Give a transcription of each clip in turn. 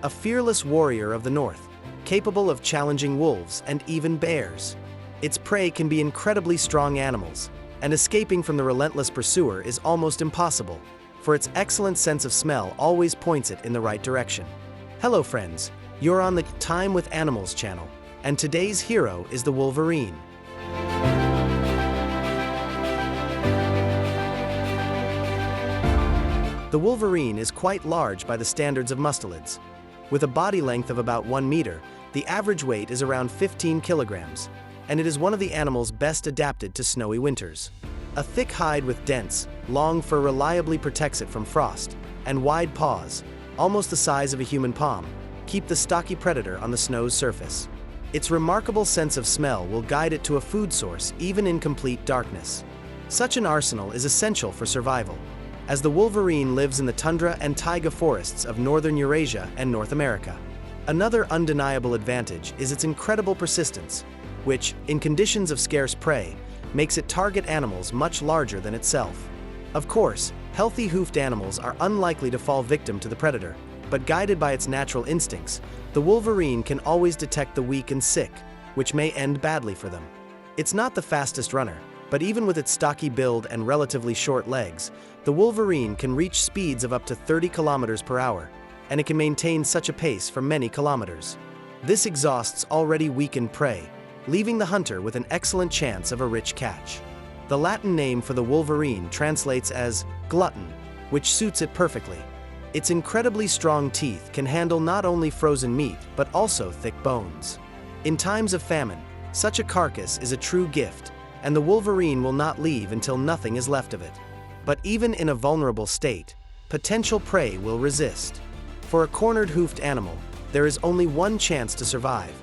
a fearless warrior of the north, capable of challenging wolves and even bears. Its prey can be incredibly strong animals, and escaping from the relentless pursuer is almost impossible, for its excellent sense of smell always points it in the right direction. Hello friends, you're on the Time with Animals channel, and today's hero is the Wolverine. The Wolverine is quite large by the standards of mustelids. With a body length of about 1 meter, the average weight is around 15 kilograms, and it is one of the animals best adapted to snowy winters. A thick hide with dense, long fur reliably protects it from frost, and wide paws, almost the size of a human palm, keep the stocky predator on the snow's surface. Its remarkable sense of smell will guide it to a food source even in complete darkness. Such an arsenal is essential for survival, as the Wolverine lives in the tundra and taiga forests of northern Eurasia and North America. Another undeniable advantage is its incredible persistence, which, in conditions of scarce prey, makes it target animals much larger than itself. Of course, healthy hoofed animals are unlikely to fall victim to the predator, but guided by its natural instincts, the Wolverine can always detect the weak and sick, which may end badly for them. It's not the fastest runner, but even with its stocky build and relatively short legs, the Wolverine can reach speeds of up to 30 kilometers per hour, and it can maintain such a pace for many kilometers. This exhausts already weakened prey, leaving the hunter with an excellent chance of a rich catch. The Latin name for the Wolverine translates as glutton, which suits it perfectly. Its incredibly strong teeth can handle not only frozen meat but also thick bones. In times of famine, such a carcass is a true gift, and the Wolverine will not leave until nothing is left of it. But even in a vulnerable state, potential prey will resist. For a cornered hoofed animal, there is only one chance to survive,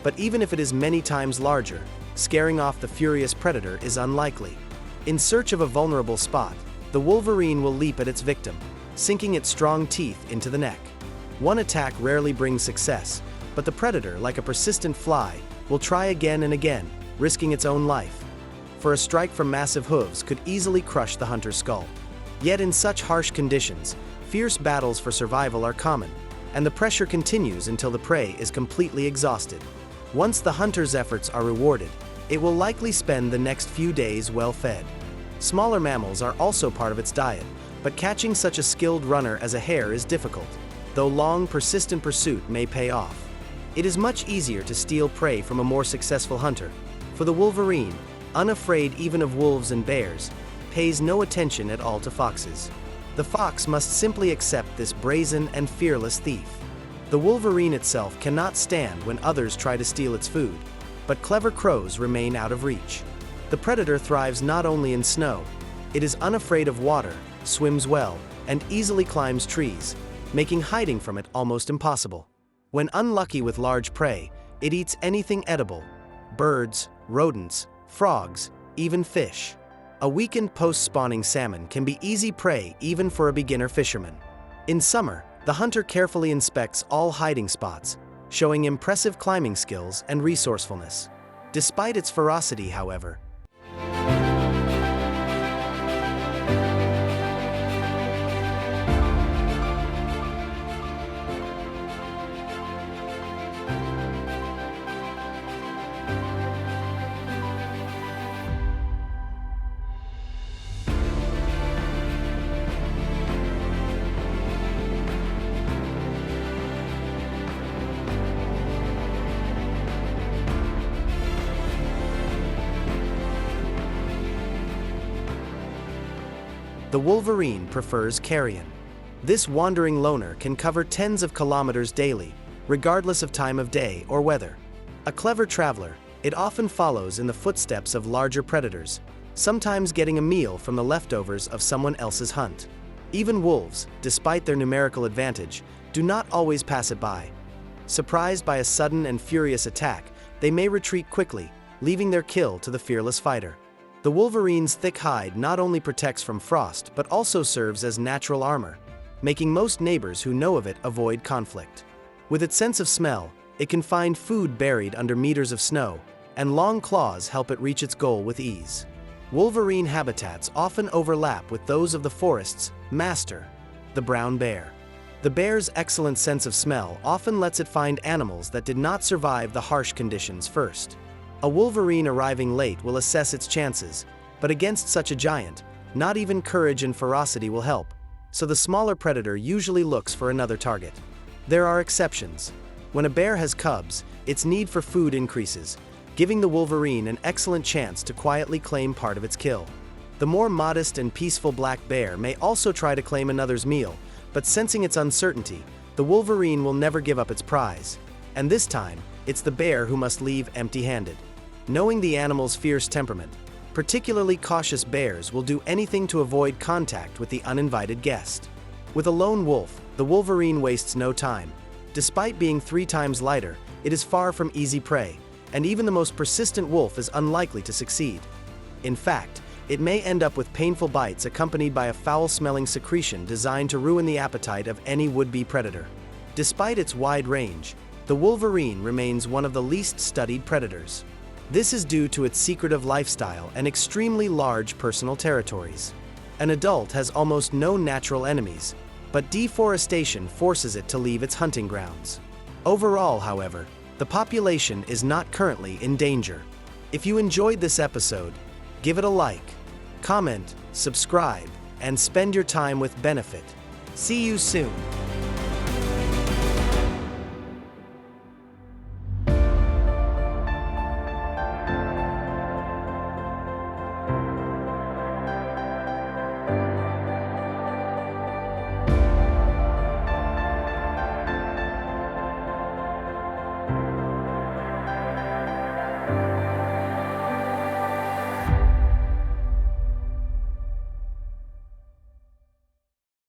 but even if it is many times larger, scaring off the furious predator is unlikely. In search of a vulnerable spot, the Wolverine will leap at its victim, sinking its strong teeth into the neck. One attack rarely brings success, but the predator, like a persistent fly, will try again and again, risking its own life. For a strike from massive hooves could easily crush the hunter's skull. Yet in such harsh conditions, fierce battles for survival are common, and the pressure continues until the prey is completely exhausted. Once the hunter's efforts are rewarded, it will likely spend the next few days well fed. Smaller mammals are also part of its diet, but catching such a skilled runner as a hare is difficult, though long, persistent pursuit may pay off. It is much easier to steal prey from a more successful hunter, for the Wolverine, unafraid even of wolves and bears, pays no attention at all to foxes. The fox must simply accept this brazen and fearless thief. The Wolverine itself cannot stand when others try to steal its food, but clever crows remain out of reach. The predator thrives not only in snow, it is unafraid of water, swims well, and easily climbs trees, making hiding from it almost impossible. When unlucky with large prey, it eats anything edible: birds, rodents, frogs, even fish. A weakened post-spawning salmon can be easy prey even for a beginner fisherman. In summer, the hunter carefully inspects all hiding spots, showing impressive climbing skills and resourcefulness. Despite its ferocity, however, the Wolverine prefers carrion. This wandering loner can cover tens of kilometers daily, regardless of time of day or weather. A clever traveler, it often follows in the footsteps of larger predators, sometimes getting a meal from the leftovers of someone else's hunt. Even wolves, despite their numerical advantage, do not always pass it by. Surprised by a sudden and furious attack, they may retreat quickly, leaving their kill to the fearless fighter. The Wolverine's thick hide not only protects from frost but also serves as natural armor, making most neighbors who know of it avoid conflict. With its sense of smell, it can find food buried under meters of snow, and long claws help it reach its goal with ease. Wolverine habitats often overlap with those of the forest's master, the brown bear. The bear's excellent sense of smell often lets it find animals that did not survive the harsh conditions first. A wolverine arriving late will assess its chances, but against such a giant, not even courage and ferocity will help, so the smaller predator usually looks for another target. There are exceptions. When a bear has cubs, its need for food increases, giving the wolverine an excellent chance to quietly claim part of its kill. The more modest and peaceful black bear may also try to claim another's meal, but sensing its uncertainty, the wolverine will never give up its prize. And this time, it's the bear who must leave empty-handed. Knowing the animal's fierce temperament, particularly cautious bears will do anything to avoid contact with the uninvited guest. With a lone wolf, the wolverine wastes no time. Despite being 3 times lighter, it is far from easy prey, and even the most persistent wolf is unlikely to succeed. In fact, it may end up with painful bites accompanied by a foul-smelling secretion designed to ruin the appetite of any would-be predator. Despite its wide range, the wolverine remains one of the least studied predators. This is due to its secretive lifestyle and extremely large personal territories. An adult has almost no natural enemies, but deforestation forces it to leave its hunting grounds. Overall, however, the population is not currently in danger. If you enjoyed this episode, give it a like, comment, subscribe, and spend your time with benefit. See you soon.